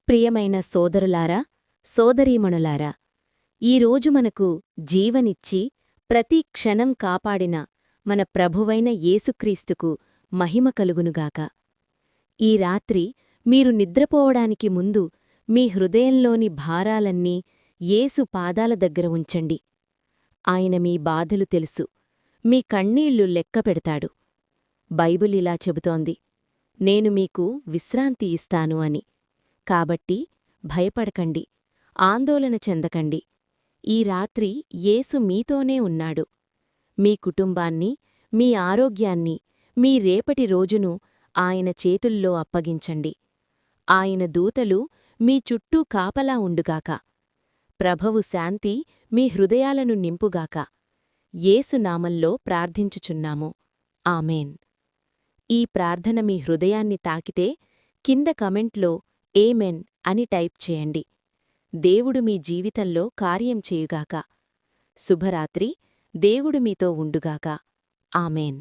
ప్రియమైన సోదరులారా సోదరీమణులారా, ఈరోజు మనకు జీవనిచ్చి ప్రతి క్షణం కాపాడిన మన ప్రభువైన యేసుక్రీస్తుకు మహిమ కలుగునుగాక. ఈ రాత్రి మీరు నిద్రపోవడానికి ముందు మీ హృదయంలోని భారాలన్నీ యేసు పాదాల దగ్గర ఉంచండి. ఆయన మీ బాధలు తెలుసు, మీ కన్నీళ్లు లెక్కపెడతాడు. బైబిలిలా చెబుతోంది, నేను మీకు విశ్రాంతి ఇస్తాను అని. కాబట్టి భయపడకండి, ఆందోళన చెందకండి. ఈ రాత్రి యేసు మీతోనే ఉన్నాడు. మీ కుటుంబాన్ని, మీ ఆరోగ్యాన్ని, మీ రేపటి రోజును ఆయన చేతుల్లో అప్పగించండి. ఆయన దూతలు మీ చుట్టూ కాపలా ఉండుగాక. ప్రభువు శాంతి మీ హృదయాలను నింపుగాక. యేసు నామంలో ప్రార్థించుచున్నాము. ఆమేన్. ఈ ప్రార్థన మీ హృదయాన్ని తాకితే కింద కమెంట్లో ఏమెన్ అని టైప్ చేయండి. దేవుడు మీ జీవితంలో కార్యం చేయుగాక. శుభరాత్రి. దేవుడు మీతో ఉండుగాక. ఆమేన్.